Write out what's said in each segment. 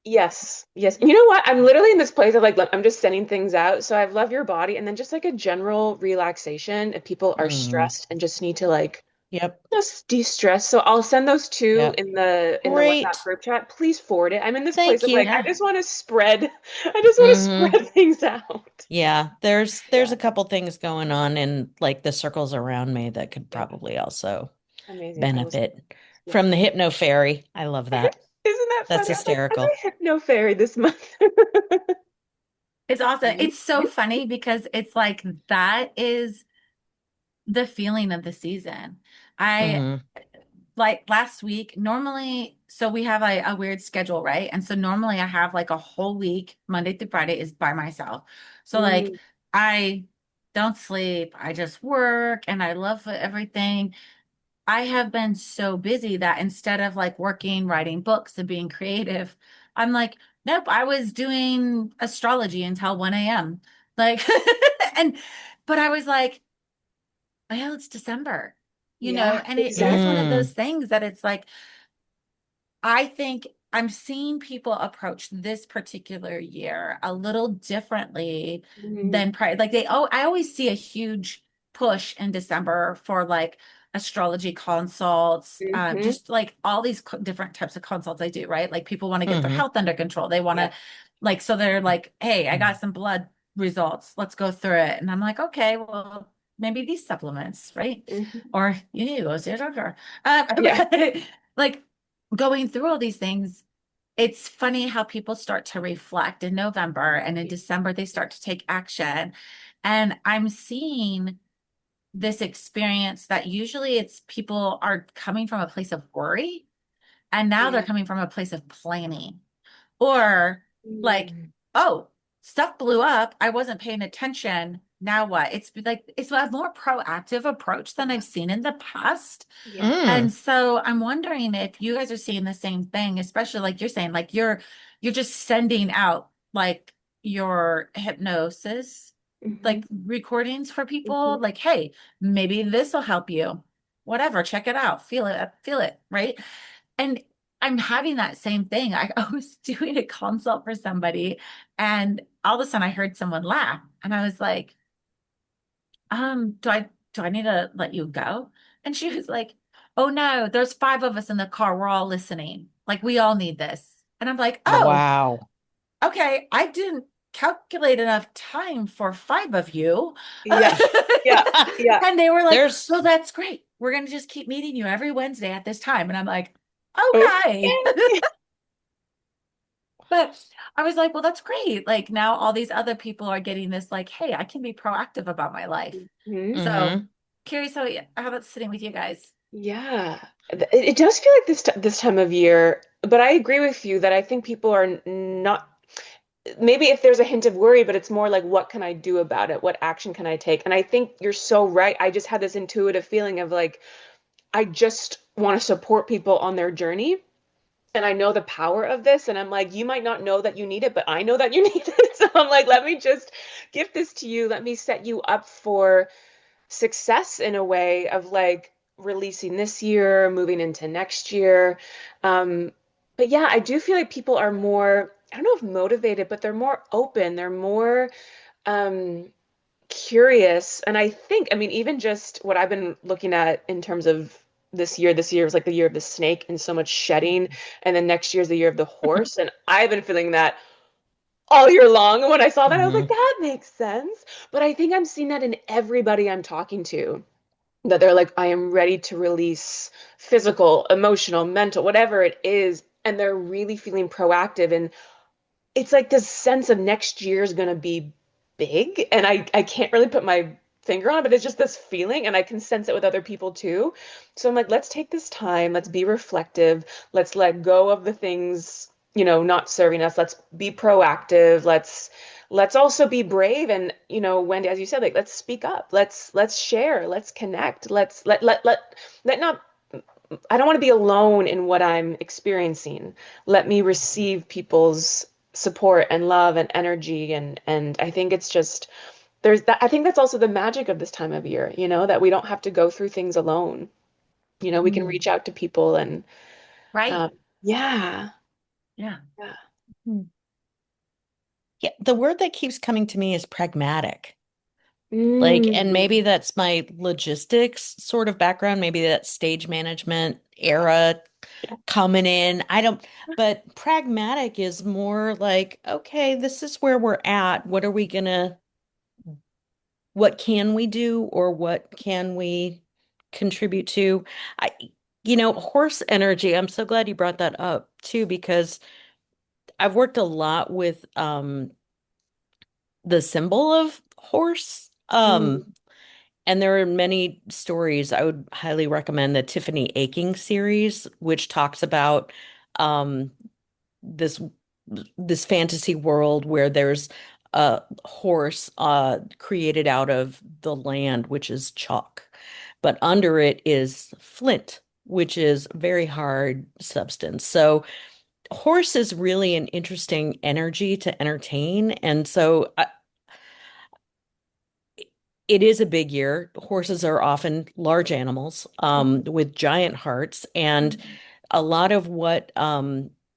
Yes, yes. You know what? I'm literally in this place of like, look, I'm just sending things out. So I love your body, and then just like a general relaxation. If people are Mm. stressed and just need to like Yep. just de-stress. So I'll send those two Yep. in the WhatsApp Great. group chat. Please forward it. I'm in this place Thank of you. like, I Yeah. just want to spread, I just want to Hmm. spread things out. Yeah, there's Yeah, a couple things going on in like the circles around me that could yeah, probably also amazing. I will. benefit Yeah. from the hypno fairy. I love that. Isn't that That's funny? I'm hysterical. a hypno fairy this month. It's awesome. You, It's so you. funny because it's like that is the feeling of the season. I Hmm. like last week, normally, so we have a weird schedule, right? And so normally I have like a whole week, Monday through Friday is by myself. So like Mm, I don't sleep, I just work and I love everything. I have been so busy that instead of like working, writing books and being creative, I'm like, nope, I was doing astrology until 1 a.m. Like, and, but I was like, well, it's December, yeah, and it is one of exactly. those Mm. things that it's like, I think I'm seeing people approach this particular year a little differently Mm, than prior. Like I always see a huge push in December for like astrology consults, hmm. just like all these different types of consults I do, right? Like people want to get their Hmm. health under control. They want Yeah. to like, so they're like, hey, I got some blood results. Let's go through it. And I'm like, okay, well, maybe these supplements, right? Hmm. Or you need to go see a doctor. Yeah. Like going through all these things, it's funny how people start to reflect in November and in December they start to take action. And I'm seeing this experience that usually it's people are coming from a place of worry and now they're Yeah. coming from a place of planning or like, Mm, oh, stuff blew up. I wasn't paying attention. Now what? It's like it's a more proactive approach than I've seen in the past. yeah. And Mm. so I'm wondering if you guys are seeing the same thing, especially like you're saying, like you're just sending out like your hypnosis, Hmm. like recordings for people, Hmm. like, hey, maybe this will help you. Whatever, check it out, feel it, right? And I'm having that same thing. I was doing a consult for somebody, and all of a sudden I heard someone laugh, and I was like, do I need to let you go? And she was like, oh no, there's five of us in the car. We're all listening. Like we all need this. And I'm like, oh, Wow. okay. I didn't calculate enough time for five of you. Yeah. Yeah. Yeah. And they were like, There's well, that's great. We're going to just keep meeting you every Wednesday at this time. And I'm like, okay. Okay. But I was like, well, that's great. Like now all these other people are getting this, like, hey, I can be proactive about my life. Hmm. So hmm curious how that's sitting with you guys. Yeah. It does feel like this time of year, but I agree with you that I think people are not, maybe if there's a hint of worry, but it's more like, what can I do about it? What action can I take? And I think you're so right. I just had this intuitive feeling of like, I just want to support people on their journey. And I know the power of this. And I'm like, you might not know that you need it, but I know that you need it. So I'm like, let me just give this to you. Let me set you up for success in a way of like releasing this year, moving into next year. Um, but yeah, I do feel like people are more, I don't know if motivated, but they're more open. They're more um, curious. And I think, I mean, even just what I've been looking at in terms of this year is like the year of the snake and so much shedding. And then next year is the year of the horse. And I've been feeling that all year long. And when I saw that, I was like, hmm that makes sense. But I think I'm seeing that in everybody I'm talking to, that they're like, I am ready to release physical, emotional, mental, whatever it is. And they're really feeling proactive. And it's like this sense of next year is going to be big. And I can't really put my finger on it, but it's just this feeling. And I can sense it with other people too. So I'm like, let's take this time. Let's be reflective. Let's let go of the things, not serving us. Let's be proactive. Let's also be brave. And, Wendy, as you said, like, let's speak up. Let's share. Let's connect. Let not, I don't want to be alone in what I'm experiencing. Let me receive people's support and love and energy, and I think it's just there's that. I think that's also the magic of this time of year, that we don't have to go through things alone. We can Mm. reach out to people and Right. um, yeah. Yeah. Yeah. the word that keeps coming to me is pragmatic. Like, and Mm. maybe that's my logistics sort of background. Maybe that's stage management era coming in. I don't, but pragmatic is more like, okay, this is where we're at. What can we do or what can we contribute to? I, horse energy, I'm so glad you brought that up too, because I've worked a lot with the symbol of horse. Mm. And there are many stories. I would highly recommend the Tiffany Aching series, which talks about um, this this fantasy world where there's a horse created out of the land, which is chalk, but under it is flint, which is very hard substance. So horse is really an interesting energy to entertain, and so it is a big year. Horses are often large animals with giant hearts, and a lot of what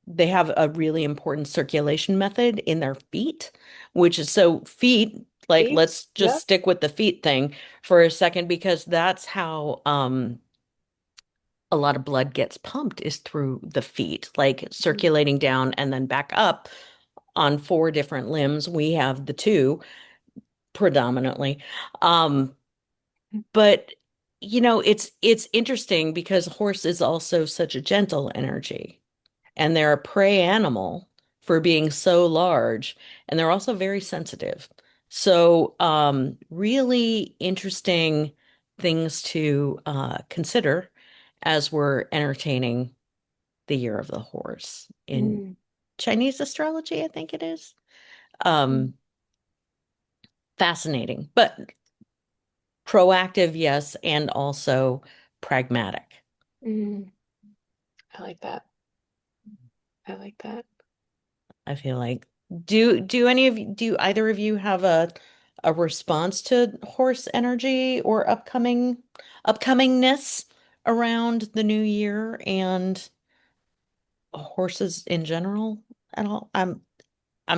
they have a really important circulation method in their feet, which is so feet, like Feet? let's just Yep. stick with the feet thing for a second because that's how a lot of blood gets pumped is through the feet, like circulating down and then back up on four different limbs. We have the two predominantly. Um, But it's interesting because horse is also such a gentle energy, and they're a prey animal for being so large, and they're also very sensitive. So, really interesting things to consider as we're entertaining the year of the horse in Mm. Chinese astrology, I think it is. Mm. Um, Fascinating, but proactive, yes, and also pragmatic. Mm. I like that. I like that. I feel like do either of you have a response to horse energy or upcomingness around the new year and horses in general at all? I'm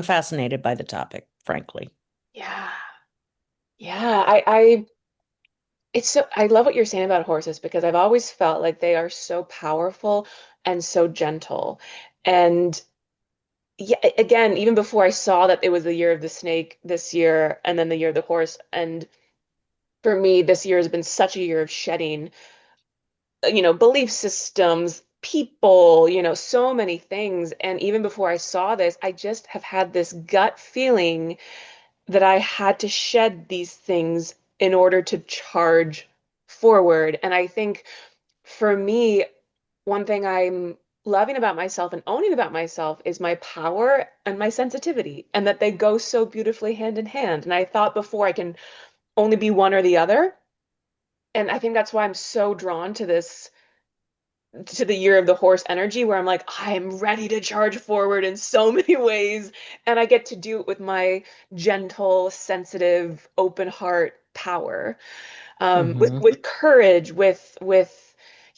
fascinated by the topic, frankly. Yeah. Yeah. I love what you're saying about horses because I've always felt like they are so powerful and so gentle. And yeah, again, even before I saw that it was the year of the snake this year and then the year of the horse, and for me, this year has been such a year of shedding, belief systems, people, so many things. And even before I saw this, I just have had this gut feeling that I had to shed these things in order to charge forward. And I think for me, one thing I'm loving about myself and owning about myself is my power and my sensitivity, and that they go so beautifully hand in hand. And I thought before I can only be one or the other. And I think that's why I'm so drawn to the year of the horse energy, where I'm like, I'm ready to charge forward in so many ways. And I get to do it with my gentle, sensitive, open heart power, with Hmm. courage,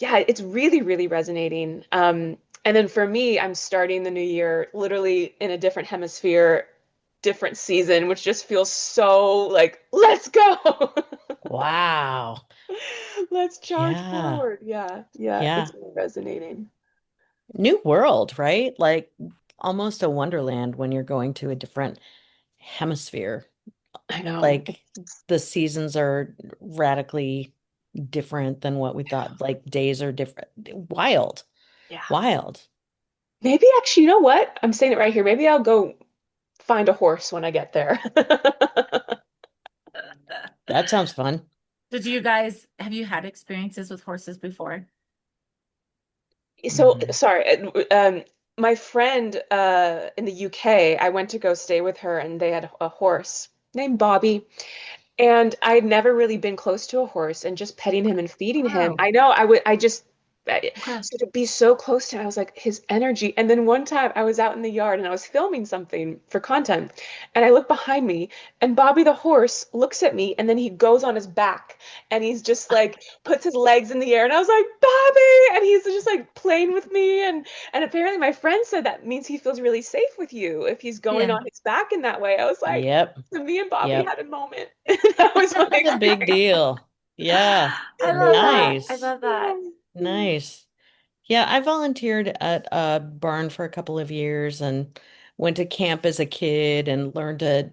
yeah, it's really, really resonating. And then for me, I'm starting the new year literally in a different hemisphere, different season, which just feels so like, let's go. Wow. Let's charge Yeah. forward. Yeah, yeah, Yeah. it's really resonating. New world, right? Like almost a wonderland when you're going to a different hemisphere. I know. Like the seasons are radically different than what we thought. Like days are different. Wild, Yeah. wild. Maybe actually, you know what? I'm saying it right here. Maybe I'll go find a horse when I get there. That sounds fun. Have you had experiences with horses before? So Hmm. sorry, my friend in the UK, I went to go stay with her, and they had a horse named Bobby. And I'd never really been close to a horse, and just petting him and feeding him. Wow. I know I would, I just, Okay. So to be so close to him, I was like, his energy. And then one time I was out in the yard and I was filming something for content. And I look behind me and Bobby the horse looks at me and then he goes on his back and he's just like puts his legs in the air. And I was like, Bobby! And he's just like playing with me. And apparently my friend said that means he feels really safe with you if he's going Yeah. on his back in that way. I was like, Yep. so me and Bobby Yep. had a moment. That was my That's a big experience. deal. Yeah. I love that. I Nice. love that. Nice. Yeah, I volunteered at a barn for a couple of years and went to camp as a kid and learned to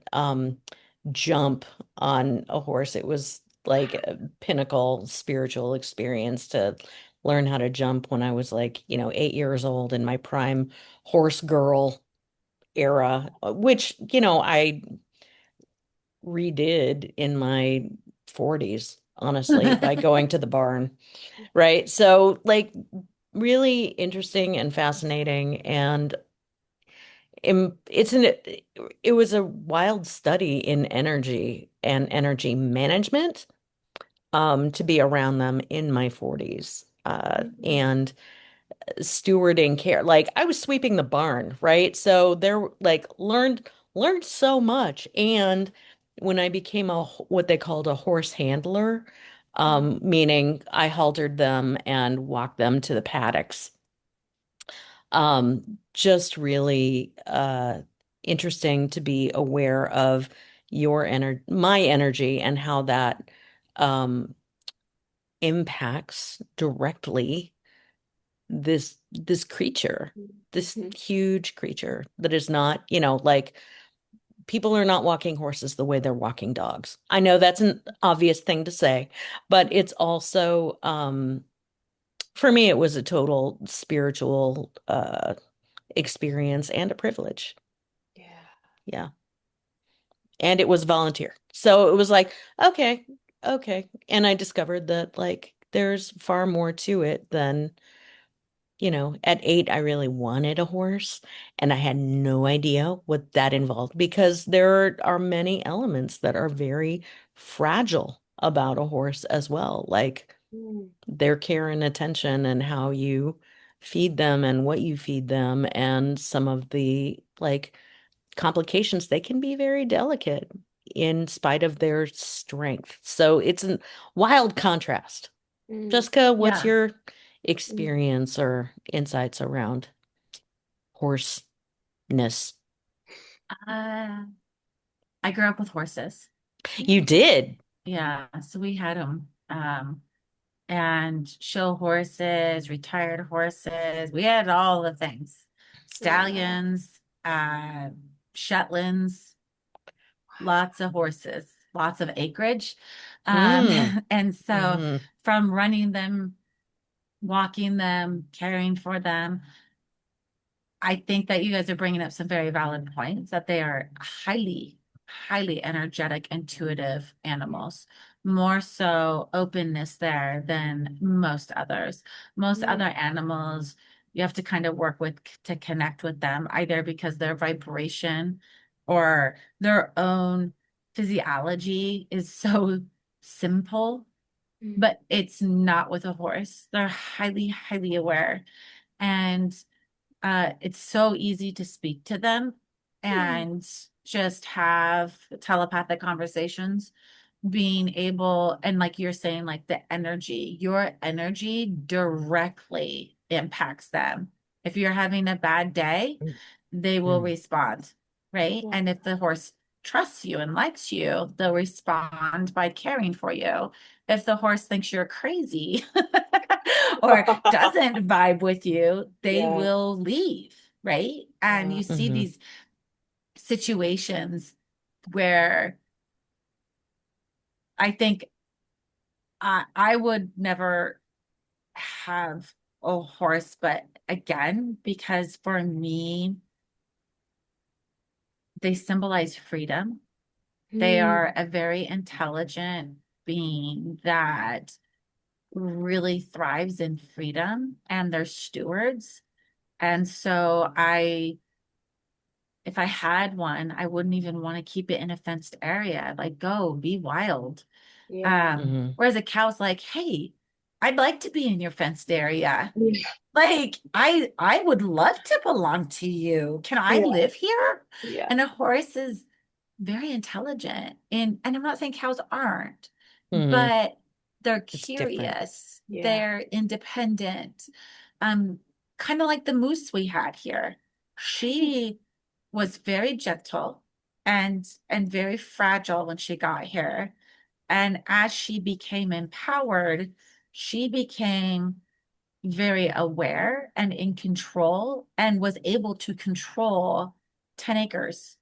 jump on a horse. It was like a pinnacle spiritual experience to learn how to jump when I was like, 8 years old in my prime horse girl era, which, I redid in my 40s, honestly, by going to the barn, right? So, like, really interesting and fascinating. And it's an it was a wild study in energy and energy management to be around them in my 40s. Mhm. And stewarding care. Like I was sweeping the barn, right? So there like learned so much. And when I became what they called a horse handler, meaning I haltered them and walked them to the paddocks. Just really interesting to be aware of my energy and how that um impacts directly this creature, this Mhm. huge creature that is not, like people are not walking horses the way they're walking dogs. I know that's an obvious thing to say, but it's also for me it was a total spiritual experience and a privilege. Yeah. Yeah. And it was volunteer. So it was like, okay, okay. And I discovered that like there's far more to it than at 8, I really wanted a horse, and I had no idea what that involved because there are many elements that are very fragile about a horse as well, like Mm. their care and attention and how you feed them and what you feed them, and some of the like complications. They can be very delicate in spite of their strength. So it's a wild contrast. Mm. Jessica, what's Yeah. your Mm. experience or insights around horseness? Uh, I grew up with horses. You did. Yeah. So we had them. And show horses, retired horses. We had all the things. Wow. Stallions, Shetlands, lots of horses, lots of acreage. Mm. And so Mm. from running them, walking them, caring for them, I think that you guys are bringing up some very valid points that they are highly, highly energetic, intuitive animals. More so openness there than most others. Most other Mm. animals, you have to kind of work with to connect with them, either because their vibration or their own physiology is so simple, Mm. but it's not with a horse. They're highly, highly aware. And it's so easy to speak to them Mm. and just have telepathic conversations, being able, and like you're saying, like your energy directly impacts them. If you're having a bad day, they will Mm. respond, right? Wow. And if the horse trusts you and likes you, they'll respond by caring for you. If the horse thinks you're crazy or doesn't vibe with you, they Yeah. will leave, right? And Yeah. you see Hmm. these situations where I think I would never have a horse, but again, because for me, they symbolize freedom. They Mm. are a very intelligent being that really thrives in freedom and they're stewards. And so if I had one, I wouldn't even want to keep it in a fenced area. Like, go be wild. Yeah. Hmm. Whereas a cow's like, hey, I'd like to be in your fenced area. Yeah. Like I would love to belong to you. Can I Yeah. live here? Yeah. And a horse is very intelligent. And I'm not saying cows aren't, Hmm. but they're It's different. curious. Yeah. They're independent. Um, kind of like the moose we had here. She was very gentle and very fragile when she got here. And as she became empowered, she became very aware and in control and was able to control 10 acres,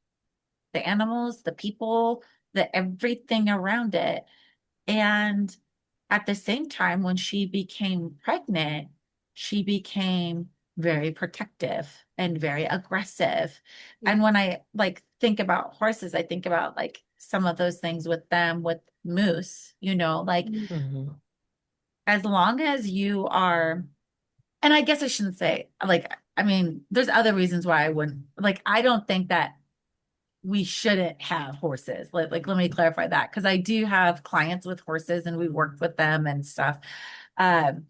the animals, the people, the everything around it. And at the same time, when she became pregnant, she became very protective and very aggressive. And when I like think about horses, I think about like some of those things with them, with moose, like Hmm. as long as you are, and I guess I shouldn't say like, I mean, there's other reasons why I wouldn't like, I don't think that we shouldn't have horses. Let me clarify that because I do have clients with horses and we work with them and stuff. Um,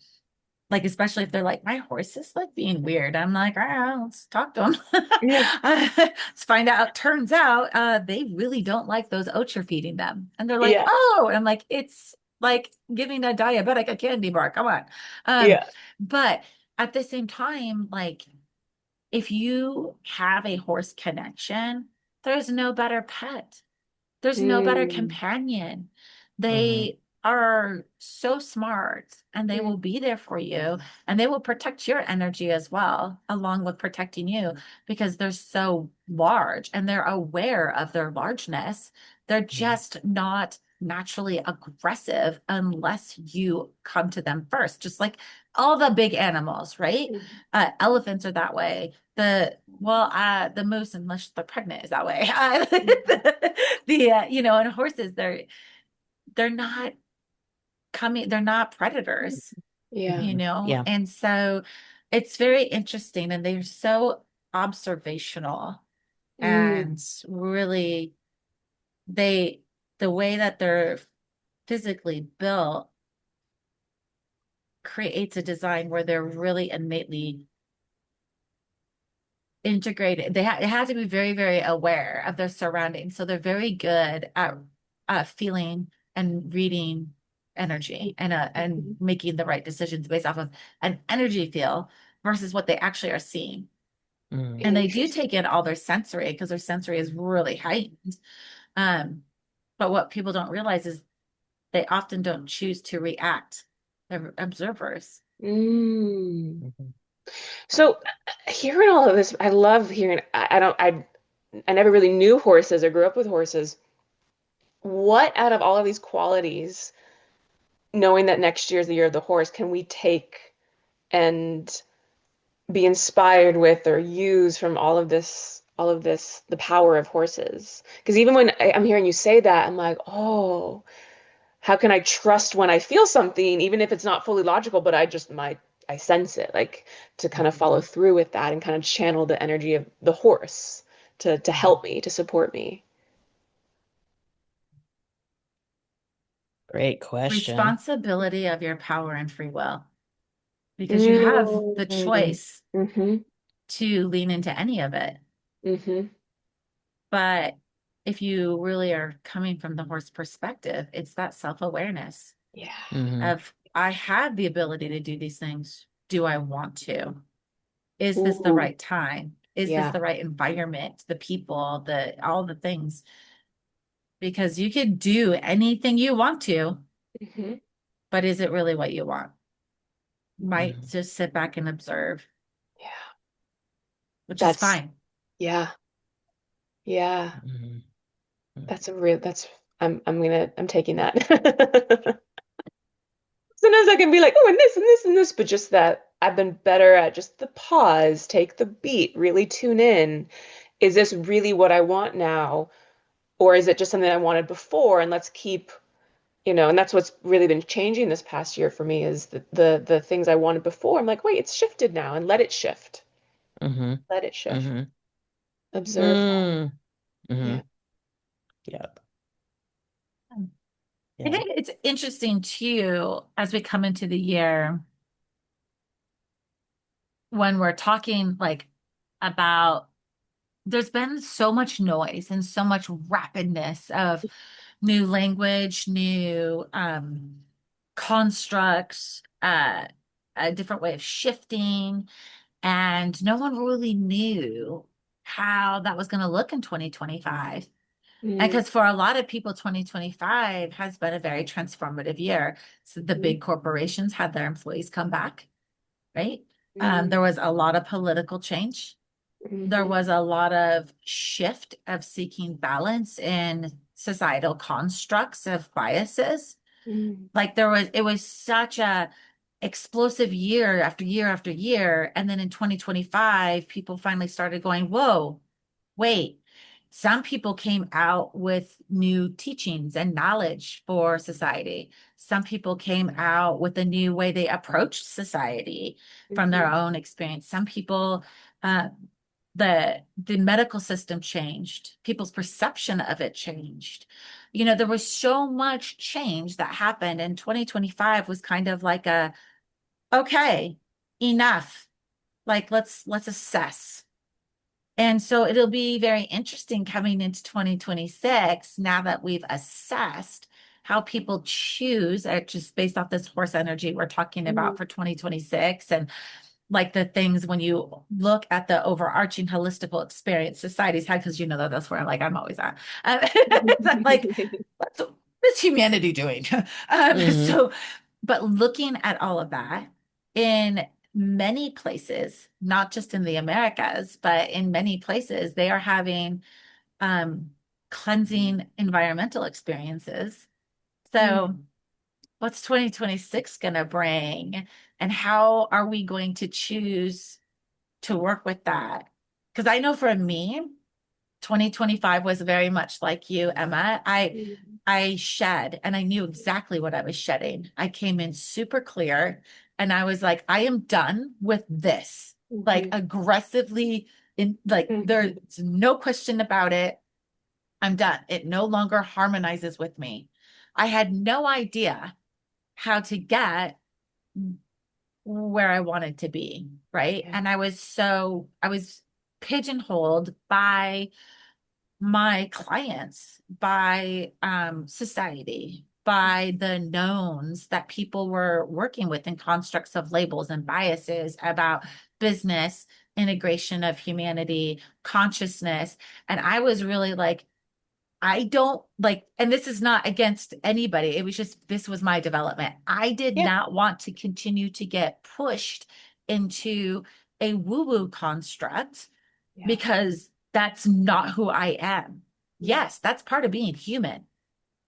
like especially if they're like, my horse is like being weird. I'm like, all right, let's talk to them. Yeah. Let's find out. Turns out, they really don't like those oats you're feeding them, and they're like, Yeah. oh, and I'm like, it's like giving a diabetic a candy bar. Come on. Yeah. But at the same time, like if you have a horse connection, there's no better pet. There's no better Mm. companion. Hmm. They are so smart and they will Mm. be there for you and they will protect your energy as well, along with protecting you because they're so large and they're aware of their largeness. They're just not naturally aggressive unless you come to them first, just like all the big animals, right? Mm. Elephants are that way. The moose, unless they're pregnant, is that way. And horses, they're not they're not predators, Yeah. Yeah. and so it's very interesting, and they're so observational Mm. and really they the way that they're physically built creates a design where they're really innately integrated. They have to be very, very aware of their surroundings. So they're very good at feeling and reading energy and Mhm. making the right decisions based off of an energy feel versus what they actually are seeing. Hmm. And they do Interesting. take in all their sensory because their sensory is really heightened. Um, but what people don't realize is they often don't choose to react. They're observers. Mm. Hmm. So hearing all of this, I love hearing. I never really knew horses or grew up with horses. What out of all of these qualities, knowing that next year is the year of the horse, can we take and be inspired with or use from all of this, the power of horses? Because even when I'm hearing you say that, I'm like, oh, how can I trust when I feel something, even if it's not fully logical, but I sense it, like to kind of follow through with that and kind of channel the energy of the horse to help me, to support me. Great question. Responsibility of your power and free will, because you have the Mm. choice Mm-hmm. to lean into any of it. Mm-hmm. But if you really are coming from the horse perspective, it's that self-awareness Yeah. Hmm. of I have the ability to do these things. Do I want to? Is this the Ooh. right time? Is this Yeah. the right environment? The people, all the things. Because you could do anything you want to, Mm-hmm. but is it really what you want? Might Hmm. just sit back and observe, Yeah. which is That's, fine. yeah. Yeah. Hmm. That's a real, that's, I'm taking that. Sometimes I can be like, oh, and this and this and this, but just that I've been better at just the pause, take the beat, really tune in. Is this really what I want now? Or is it just something I wanted before? And let's keep, and that's what's really been changing this past year for me is the things I wanted before. I'm like, wait, it's shifted now and let it shift. Hmm. Let it shift. Hmm. Observe that. Hmm. Yeah. Hmm. Yeah. I Yeah. think it's interesting too, as we come into the year, when we're talking like about there's been so much noise and so much rapidness of new language, new constructs, a different way of shifting, and no one really knew how that was going to look in 2025. And Mm, because for a lot of people, 2025 has been a very transformative year. So the mhm, big corporations had their employees come back, right? mm, There was a lot of political change. There mhm, was a lot of shift of seeking balance in societal constructs of biases. mm, Like it was such a explosive year after year after year. And then in 2025, people finally started going, whoa, wait. Some people came out with new teachings and knowledge for society. Some people came out with a new way they approached society from their mhm, own experience. Some people, uh, the medical system changed, people's perception of it changed. You know, there was so much change that happened, and 2025 was kind of like a okay, enough. Like let's assess. And so it'll be very interesting coming into 2026 now that we've assessed how people choose, just based off this horse energy we're talking about mm, for 2026, and like the things when you look at the overarching holistical experience society's had, because you know that that's where like I'm always at. I'm like, what's humanity doing? Hmm. So, but looking at all of that in many places, not just in the Americas, but in many places, they are having um, cleansing environmental experiences. mm, So, what's 2026 going to bring? And how are we going to choose to work with that? Because I know for me, 2025 was very much like you, Emma. mm, I shed and I knew exactly what I was shedding. I came in super clear and I was like, I am done with this. Like mhm, aggressively in like mhm, there's no question about it. I'm done. It no longer harmonizes with me. I had no idea how to get where I wanted to be, right? yeah, And I was pigeonholed by my clients, by society, by the knowns that people were working with in constructs of labels and biases about business, integration of humanity, consciousness. And I was really like, I don't like, and this is not against anybody. It was just, this was my development. I did yeah, not want to continue to get pushed into a woo-woo construct yeah, because that's not who I am. mm, Yes, that's part of being human.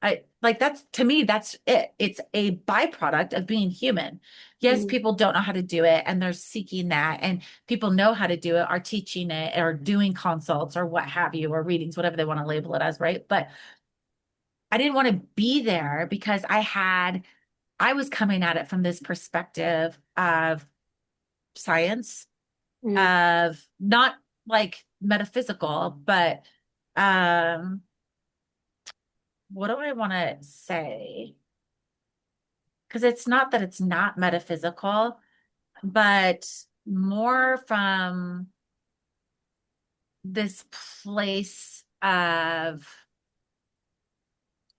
I like that's to me, that's it. It's a byproduct of being human. Yes, mm, people don't know how to do it and they're seeking that, and people know how to do it, are teaching it, or doing consults or what have you, or readings, whatever they want to label it as, right? But I didn't want to be there because I was coming at it from this perspective of science, mm, of not like metaphysical, but um, what do I want to say? Because it's not that it's not metaphysical, but more from this place of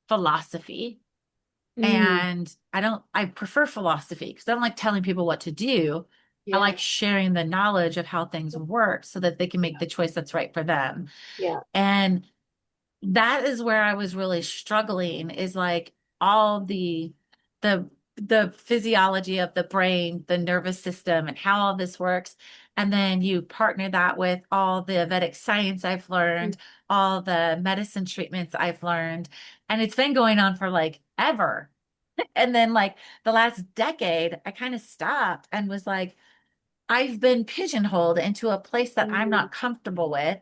philosophy. mm, And I prefer philosophy because I don't like telling people what to do. I yeah, like sharing the knowledge of how things work so that they can make the choice that's right for them. yeah, And that is where I was really struggling, is like all the the physiology of the brain, the nervous system, and how all this works. And then you partner that with all the Vedic science I've mm, learned, all the medicine treatments I've learned. And it's been going on for like ever. And then like the last decade, I kind of stopped and was like, I've been pigeonholed into a place that I'm mm, not comfortable with.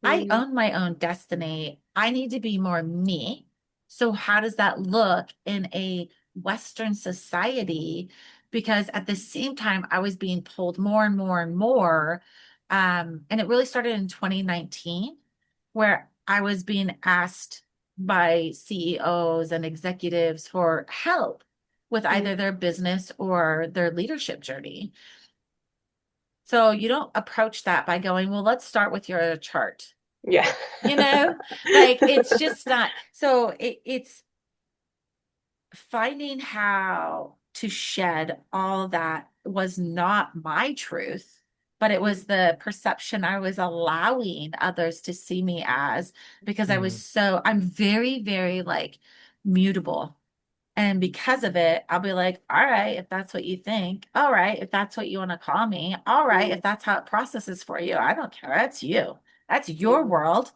I mm, own my own destiny. I need to be more me. So, how does that look in a Western society? Because at the same time, I was being pulled more and more and more. And it really started in 2019, where I was being asked. by CEOs and executives for help with Mm. either their business or their leadership journey. So you don't approach that by going, well, let's start with your chart. Yeah. You know, like it's just not. So it's finding how to shed all that was not my truth, but it was Mm. the perception I was allowing others to see me as, because Mm. I'm very, very like mutable. And because of it, I'll be like, all right, if that's what you think, all right, if that's what you want to call me, all right, Mm. if that's how it processes for you, I don't care. That's you. That's your Mm. world.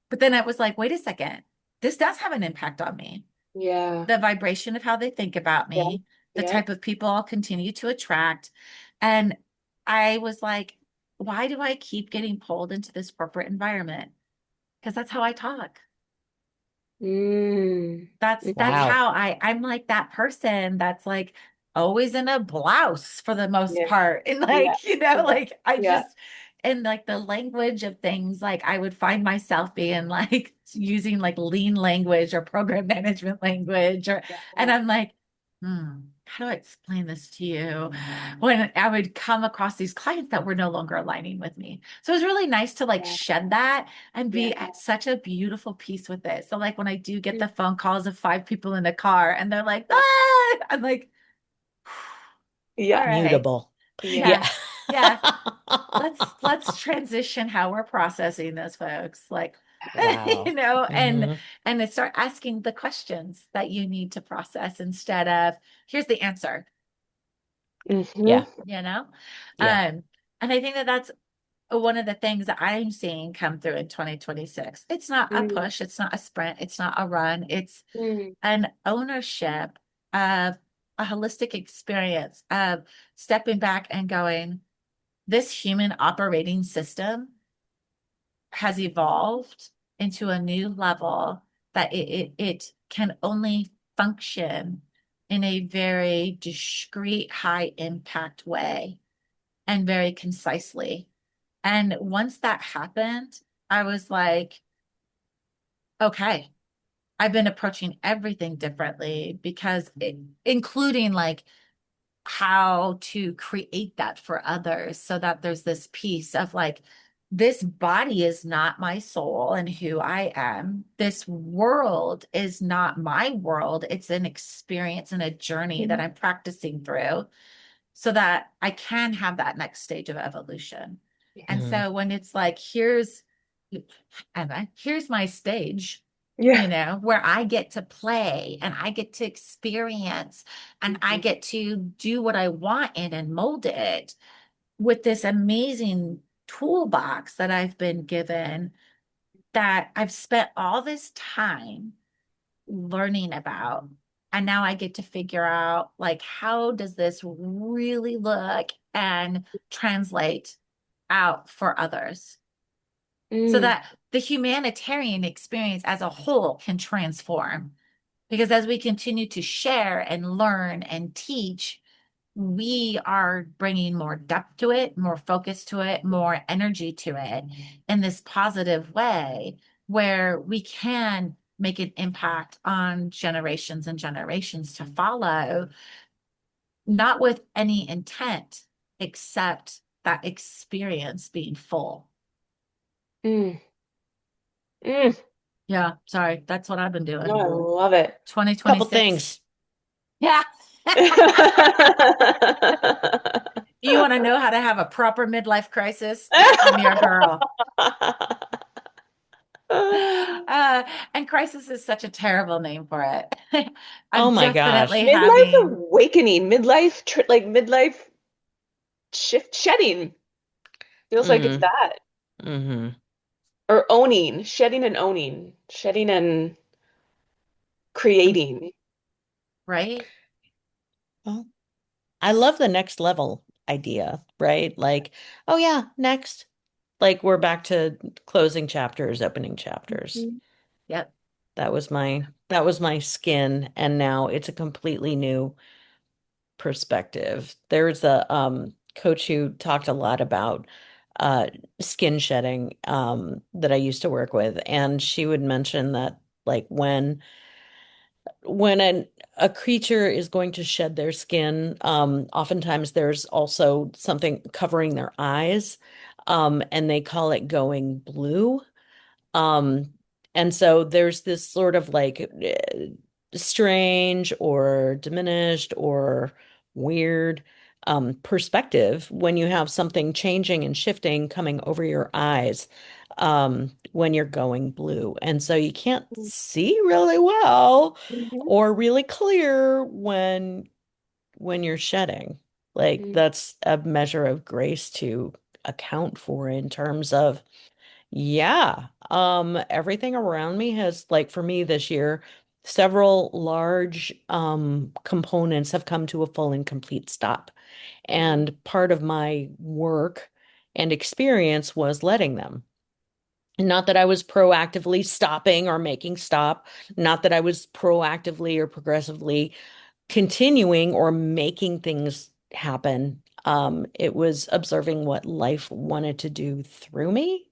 But then I was like, wait a second, this does have an impact on me. Yeah. The vibration of how they think about Yeah. me, the Yeah. type of people I'll continue to attract. And I was like, why do I keep getting pulled into this corporate environment? Because that's how I talk. Mm. That's Wow. how I'm like that person that's like always in a blouse for the most Yeah. part. And Yeah. like, Yeah. like I Yeah. just and like the language of things, like I would find myself being like using like lean language or program management language or and Yeah. I'm like, how do I explain this to you? When I would come across these clients that were no longer aligning with me. So it was really nice to like Yeah. shed that and Yeah. be at such a beautiful peace with it. So like when I do get Mm. the phone calls of 5 people in the car and they're like, ah, I'm like, all Yeah. right, Mutable. Yeah. Yeah. yeah, yeah. Let's transition how we're processing this, folks. Like, Wow. and Hmm. then start asking the questions that you need to process instead of here's the answer, Hmm. Yeah. you know? Yeah. And I think that that's one of the things that I'm seeing come through in 2026. It's not a Mm. push, it's not a sprint, it's not a run, it's Mm. an ownership of a holistic experience of stepping back and going, this human operating system has evolved into a new level that it can only function in a very discrete, high impact way and very concisely. And once that happened, I was like, okay, I've been approaching everything differently because including like how to create that for others so that there's this piece of like, this body is not my soul and who I am. This world is not my world. It's an experience and a journey that I'm practicing through so that I can have that next stage of evolution. And Hmm. so when it's like, here's Emma, here's my stage, Yeah. where I get to play and I get to experience and I Mhm. get to do what I want in and mold it with this amazing toolbox that I've been given that I've spent all this time learning about. And now I get to figure out like how does this really look and translate out for others so Mm. that the humanitarian experience as a whole can transform. Because as we continue to share and learn and teach, we are bringing more depth to it, more focus to it, more energy to it in this positive way where we can make an impact on generations and generations to follow, not with any intent except that experience being full. Mm. Mm. Yeah, sorry, that's what I've been No, doing. I love it. Couple 2026. things. Yeah. You want to know how to have a proper midlife crisis? I'm your girl. And crisis is such a terrible name for it. Oh I'm my definitely gosh. Midlife having, awakening, like midlife shift shedding. Feels like it's Mm. that. Hmm. Or owning, shedding and owning, shedding and creating. right? Well, I love the next level idea, right? Like, oh yeah, next. Like we're back to closing chapters, opening chapters. Mhm. Yep. That was my skin, and now it's a completely new perspective. There's a coach who talked a lot about uh skin shedding that I used to work with, and she would mention that Like when a creature is going to shed their skin, oftentimes there's also something covering their eyes, and they call it going blue. Um, and so there's this sort of like strange or diminished or weird perspective when you have something changing and shifting coming over your eyes when you're going blue. And so you can't see really well Mhm. or really clear when you're shedding. Like Mhm. that's a measure of grace to account for in terms of yeah. Everything around me has, like for me this year, several large components have come to a full and complete stop. Mhm. And part of my work and experience was letting them. Not that I was proactively stopping or making stop, not that I was proactively or progressively continuing or making things happen. It was observing what life wanted to do through me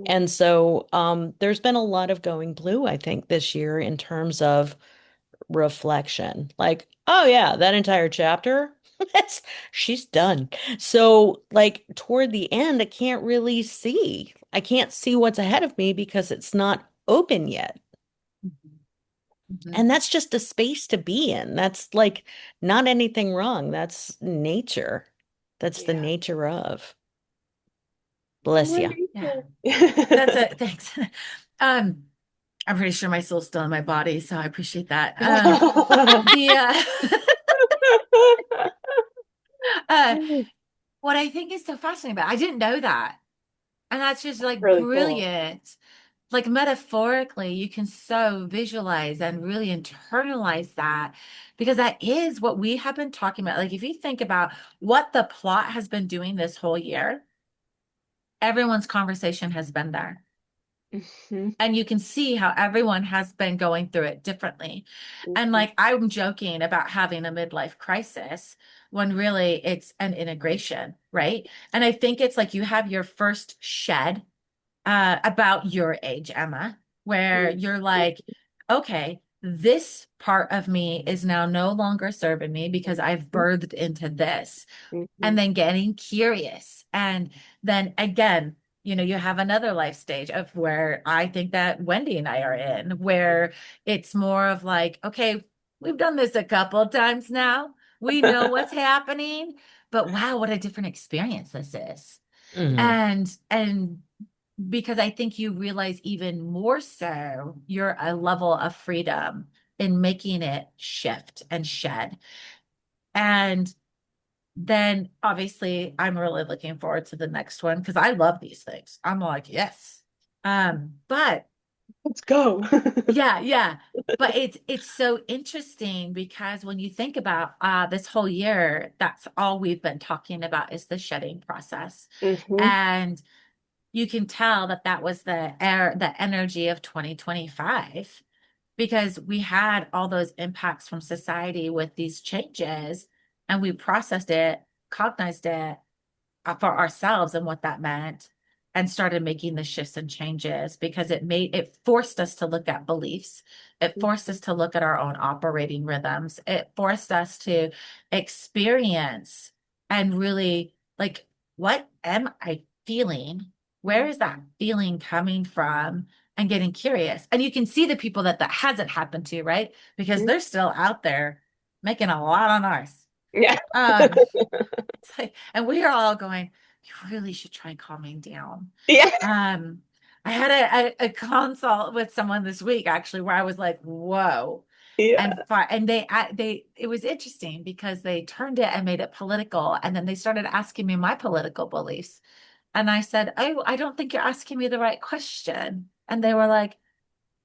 and so there's been a lot of going blue, I think, this year in terms of reflection. Like, oh yeah, that entire chapter, that's she's done. So like toward the end, I can't really see. I can't see what's ahead of me because it's not open yet. Mhm. Mhm. And that's just a space to be in. That's like not anything wrong. That's nature. That's the Yeah. nature of. Bless We're you. Yeah, nature. that's it. Thanks. Um, I'm pretty sure my soul's still in my body, so I appreciate that. The uh, what I think is so fascinating about, I didn't know that, and that's just like Really cool. brilliant. Like metaphorically, you can so visualize and really internalize that because that is what we have been talking about. Like if you think about what the plot has been doing this whole year, everyone's conversation has been there. Mhm. And you can see how everyone has been going through it differently. And Mhm. like I'm joking about having a midlife crisis when really it's an integration, right? And I think it's like you have your first shed about your age, Emma, where you're like, okay, this part of me is now no longer serving me because I've birthed into this and Mhm. then getting curious. And then again, you have another life stage of where I think that Wendy and I are in, where it's more of like, okay, we've done this a couple of times now. We know what's happening, but wow, what a different experience this is. Mhm. And because I think you realize even more so you're a level of freedom in making it shift and shed. And then obviously I'm really looking forward to the next one because I love these things. I'm like, yes. But Let's go. yeah, yeah. But it's so interesting because when you think about this whole year, that's all we've been talking about is the shedding process. Mhm. And you can tell that that was the energy of 2025 because we had all those impacts from society with these changes and we processed it, cognized it, for ourselves and what that meant and started making the shifts and changes because it forced us to look at beliefs. It forced us to look at our own operating rhythms. It forced us to experience and really like, what am I feeling? Where is that feeling coming from? And getting curious. And you can see the people that hasn't happened to, right? Because Mhm. they're still out there making a lot of noise. Yeah. Um, it's like, and we are all going, you really should try calming down. Yeah. Um, I had a consult with someone this week actually where I was like, whoa. Yeah. And they it was interesting because they turned it and made it political and then they started asking me my political beliefs. And I said, "Oh, I don't think you're asking me the right question." And they were like,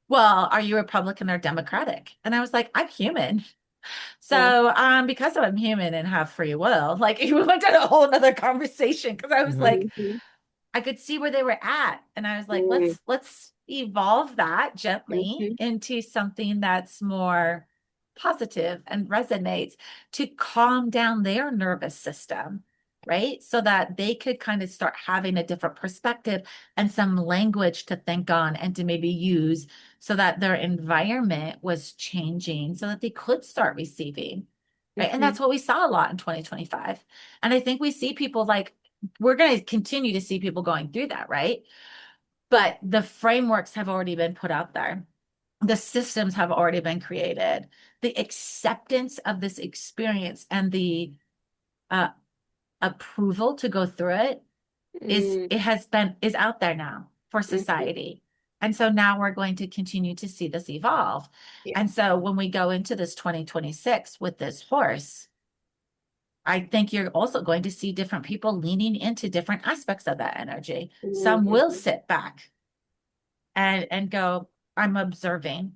"Well, are you Republican or Democratic?" And I was like, "I'm human." Yeah. So, because I'm human and have free will, like we went down a whole nother conversation because I was Mhm. like, Mhm. I could see where they were at, and I was like, Mhm. let's evolve that gently Mhm. into something that's more positive and resonates to calm down their nervous system right? So that they could kind of start having a different perspective and some language to think on and to maybe use so that their environment was changing so that they could start receiving, right? And Hmm. that's what we saw a lot in 2025. And I think we see people like, we're going to continue to see people going through that, right? But the frameworks have already been put out there. The systems have already been created. The acceptance of this experience and the uh, approval to go through it Mm, is out there now for mhm. society. And so now we're going to continue to see this evolve. Yeah. And so when we go into this 2026 with this horse, I think you're also going to see different people leaning into different aspects of that energy. Some will Mhm. sit back and go, I'm observing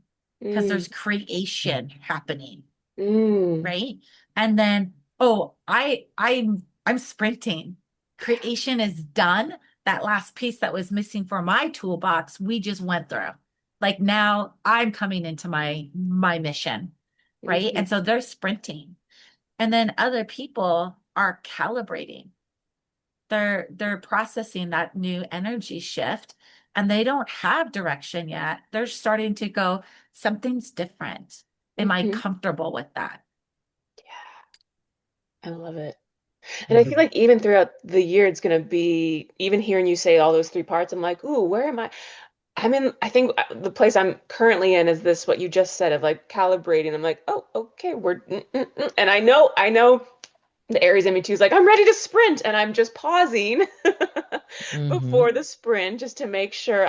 because Mm, there's creation happening, mm. right? And then, oh, I'm sprinting. Creation is done. That last piece that was missing for my toolbox, we just went through. Like now I'm coming into my mission, right? Mhm. And so they're sprinting. And then other people are calibrating. They're processing that new energy shift and they don't have direction yet. They're starting to go, something's different. Am I Mhm. comfortable with that? Yeah, I love it. And I feel Mhm. like even throughout the year, it's gonna be, even hearing you say all those three parts, I'm like, ooh, where am I? I'm in, I think the place I'm currently in is this, what you just said of like calibrating. I'm like, oh, okay, and I know the Aries in me too is like, I'm ready to sprint, and I'm just pausing before Mhm. the sprint just to make sure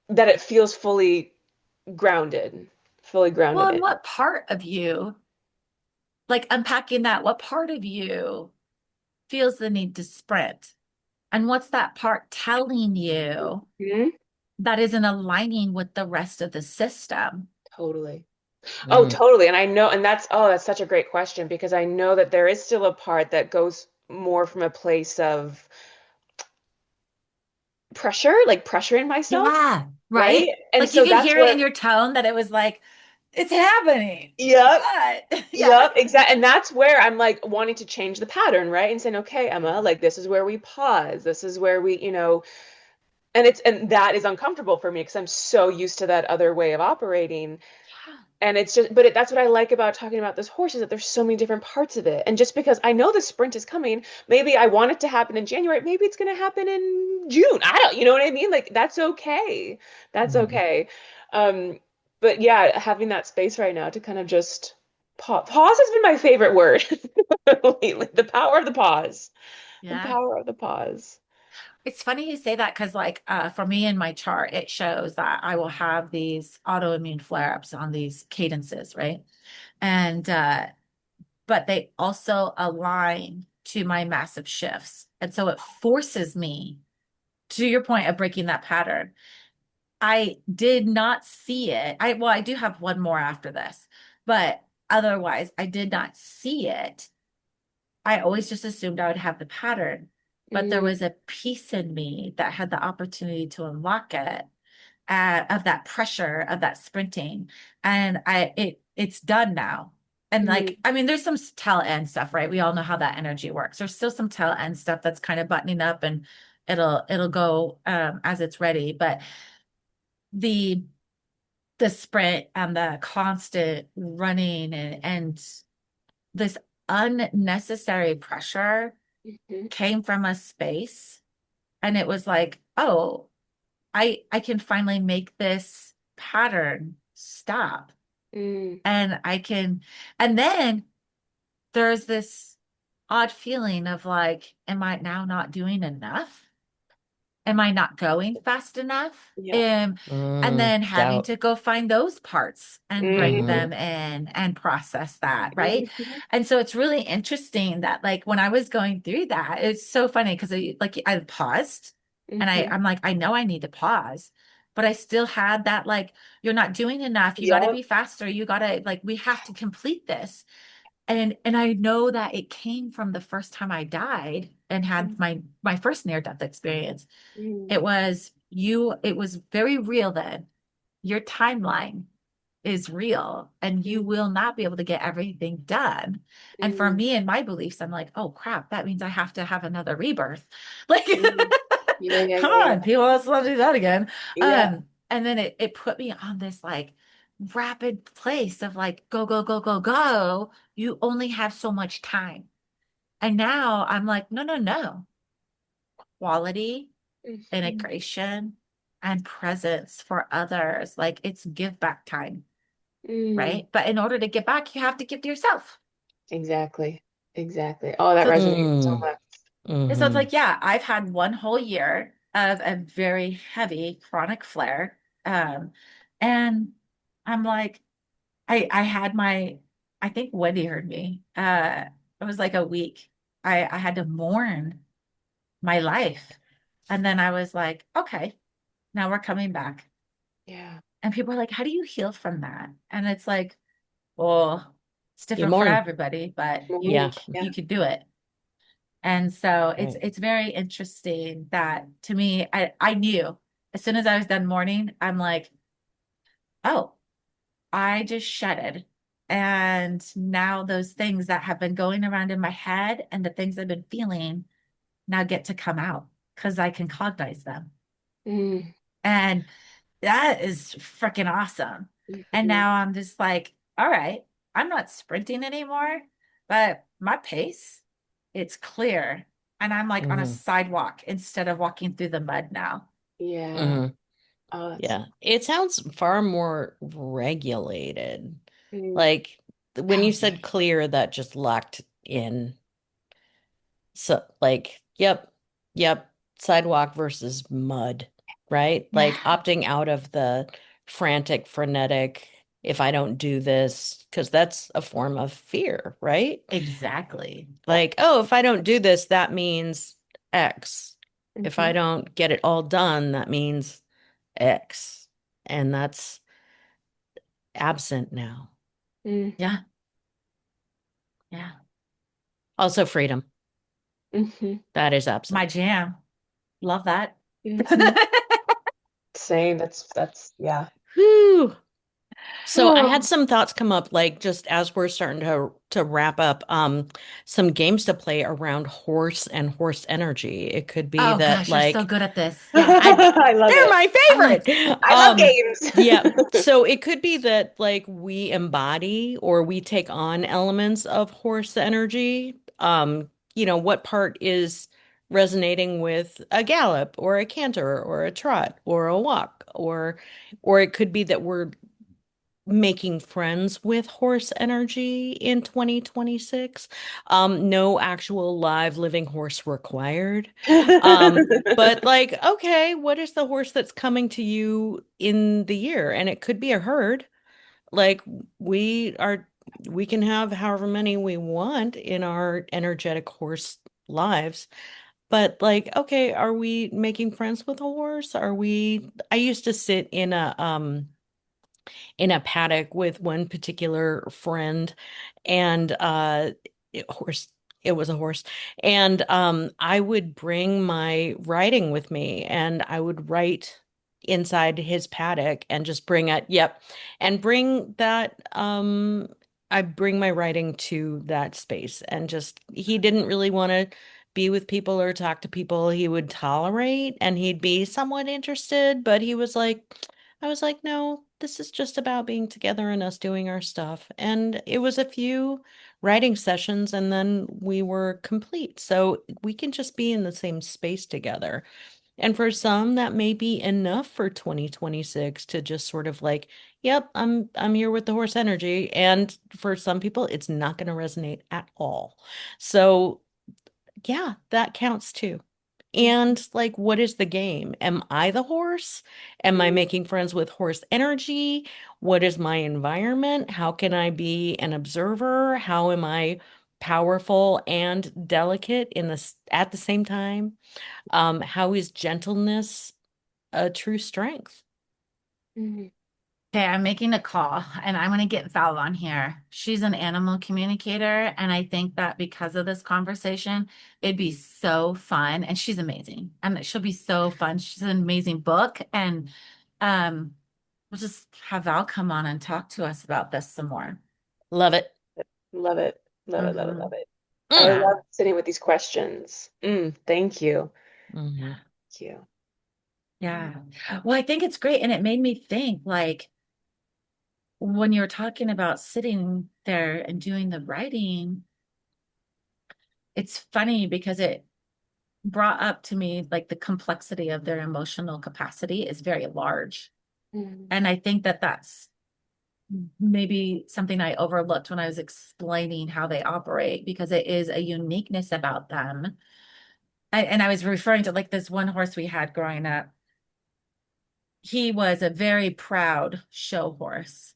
that it feels grounded, fully Well, grounded and in. what part of you, like unpacking that, what part of you feels the need to sprint? And what's that part telling you Mhm. that isn't aligning with the rest of the system? Totally. Oh, Mm. totally. And I know, and that's such a great question because I know that there is still a part that goes more from a place of pressure, like pressuring myself, Yeah, right? right? And Like you so could that's hear it in what, your tone that it was like, it's happening. yep, But yeah. yep, exactly. And that's where I'm like wanting to change the pattern, right? And saying, okay, Emma, Yeah. like this is where we pause. This is where we. And that is uncomfortable for me because I'm so used to that other way of operating. Yeah. And it's just, but that's what I like about talking about this horse is that there's so many different parts of it. And just because I know the sprint is coming, maybe I want it to happen in January, maybe it's going to happen in June. I don't, you know what I mean? Like that's okay. That's Mhm. okay. Um, but yeah, having that space right now to kind of just pause. Pause has been my favorite word lately. The power of the pause. The Yeah. power of the pause. It's funny you say that because, like, for me in my chart, it shows that I will have these autoimmune flare-ups on these cadences, right? And but they also align to my massive shifts. And so it forces me, to your point of breaking that pattern. I did not see it. I do have one more after this, but otherwise I did not see it. I always just assumed I would have the pattern, but there Mm, was a piece in me that had the opportunity to unlock it, of that pressure of that sprinting, and it's done now. And like, mm, I mean, there's some tail end stuff, right? We all know how that energy works. There's still some tail end stuff that's kind of buttoning up, and it'll go as it's ready. But the the sprint and the constant running and this unnecessary pressure mhm, came from a space, and it was like, oh, I can finally make this pattern stop, mm, and and then there's this odd feeling of like, am I now not doing enough? Am I not going fast enough? yeah. And then having Doubt. to go find those parts and bring Mhm, them in and process that, right? mhm, And so it's really interesting that like when I was going through that, it's so funny because I paused and mhm. I'm like, I know I need to pause, but I still had that like, you're not doing enough. You got to Yep. be faster. You got to like, we have to complete this. And I know that it came from the first time I died and had my first near death experience. Mm, It was very real then. Your timeline is real and you Mm, will not be able to get everything done. And for mm, me and my beliefs, I'm like, oh crap, that means I have to have another rebirth. Like, mm. Yeah, yeah, come yeah, on, yeah. people, let's not do that again. Yeah. And then it put me on this like rapid place of like, go, go, go, go, go. You only have so much time. And now I'm like, no, no, no. Quality, Mhm. integration, and presence for others. Like it's give back time, Mm. right? But in order to give back, you have to give to yourself. Exactly. Exactly. Oh, that So it's, resonates so Mm, much. so it's hmm. like, yeah, I've had one whole year of a very heavy chronic flare. And I'm like, I had my, I think Wendy heard me. It was like a week. I had to mourn my life. And then I was like, okay, now we're coming back. Yeah. And people are like, how do you heal from that? And it's like, well, it's You different for mourn. everybody, but Morning. Yeah, you Yeah. could do it. And so right. it's very interesting that to me, I knew as soon as I was done mourning, I'm like, oh, I just shedded. And now those things that have been going around in my head and the things I've been feeling now get to come out because I can cognize them. Mm. And that is freaking awesome. And Mhm. now I'm just like, all right, I'm not sprinting anymore, but my pace, it's clear. And I'm like on a Hmm. sidewalk instead of walking through the mud now. Yeah. Hmm. Oh, that's Yeah. It sounds far more regulated. mm. Like when you said Boundary. clear, that just locked in. So, like, yep, yep, sidewalk versus mud, right? Like Yeah, opting out of the frantic, frenetic, if I don't do this, because that's a form of fear, right? exactly. Like, oh, if I don't do this, that means X. If I Mhm. don't get it all done, that means X. And that's absent now. Mm. Yeah, yeah. Also, freedom. Mhm. That is absent. My jam. Love that. Mhm. Same. That's yeah. Whew. So I had Oh, some thoughts come up, like just as we're starting to wrap up, some games to play around horse and horse energy. It could be oh that gosh, you're so like good at this. Yeah. I love they're it. my I'm like, favorite. I love Yeah. games. So it could be that like we embody or we take on elements of horse energy. What part is resonating with a gallop or a canter or a trot or a walk or it could be that we're making friends with horse energy in 2026. No actual live living horse required. But like, okay, what is the horse that's coming to you in the year? And it could be a herd. Like we are, we can have however many we want in our energetic horse lives. But like, okay, are we making friends with a horse? I used to sit in a paddock with one particular friend and horse it was a horse and I would bring my writing with me and I would write inside his paddock and just bring it and bring that I bring my writing to that space and just he didn't really want to be with people or talk to people he would tolerate and he'd be somewhat interested but he was like I was like, no, this is just about being together and us doing our stuff. And it was a few writing sessions and then we were complete. So we can just be in the same space together. And for some, that may be enough for 2026 to just sort of like, yep, I'm here with the horse energy. And for some people, it's not going to resonate at all. So yeah, that counts too. And like, what is the game? Am I the horse? Am I making friends with horse energy? What is my environment? How can I be an observer? How am I powerful and delicate at the same time? How is gentleness a true strength? Mhm. okay, I'm making a call and I'm going to get Val on here. She's an animal communicator. And I think that because of this conversation, it'd be so fun. And she's amazing. And she'll be so fun. She's an amazing book. And um, we'll just have Val come on and talk to us about this some more. Love it. Love it. Love it. Love it. Hmm. Love it. I Mm. Yeah. love sitting with these questions. Thank you. Hmm. Thank you. Yeah. Well, I think it's great. And it made me think like when you're talking about sitting there and doing the writing, it's funny because it brought up to me like the complexity of their emotional capacity is very large. Mm, And I think that that's maybe something I overlooked when I was explaining how they operate because it is a uniqueness about them. And I was referring to like this one horse we had growing up. He was a very proud show horse,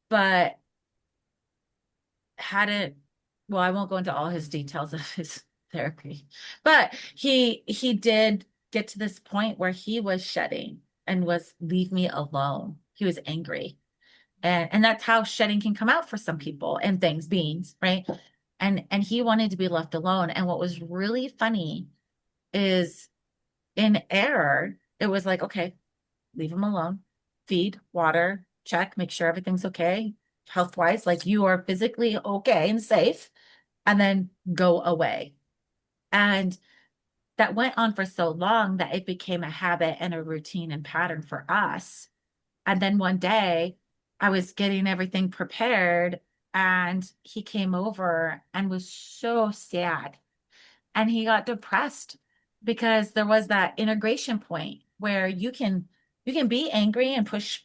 but hadn't, well, I won't go into all his details of his therapy, but he did get to this point where he was shedding and was leave me alone. He was angry. And that's how shedding can come out for some people and things, beings, right? And he wanted to be left alone. And what was really funny is in error, it was like, okay, leave him alone, feed, water, check, make sure everything's okay, health wise, like you are physically okay and safe, and then go away. And that went on for so long that it became a habit and a routine and pattern for us. And then one day I was getting everything prepared and he came over and was so sad. And he got depressed because there was that integration point where you can be angry and push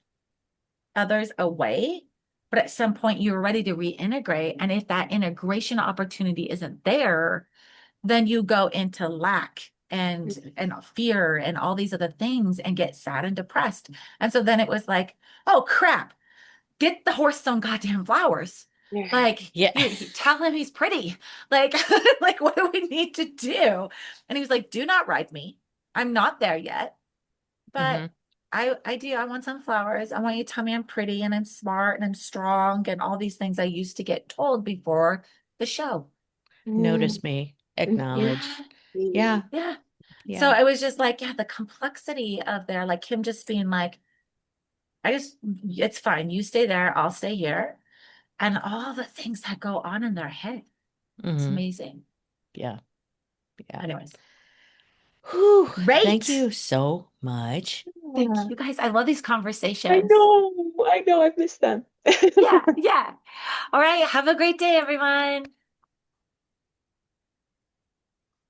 others away, but at some point you're ready to reintegrate. And if that integration opportunity isn't there, then you go into lack and fear and all these other things and get sad and depressed. And so then it was like, oh crap, get the horse some goddamn flowers. yeah. Like Yeah. he tell him he's pretty. Like like what do we need to do? And he was like, do not ride me. I'm not there yet. But Hmm. I do. I want some flowers. I want you to tell me I'm pretty and I'm smart and I'm strong and all these things I used to get told before the show. Mm, Notice me. Yeah. Acknowledge. Yeah. Yeah. So Yeah. it was just like, yeah, the complexity of there, like him just being like, it's fine. You stay there, I'll stay here. And all the things that go on in their head. It's Hmm. amazing. Yeah. Yeah. Anyways, Whew. Thank great. you so much. Thank yeah. you guys. I love these I conversations. know. I know. I've missed them. Yeah. Yeah. All right. Have a great day, everyone.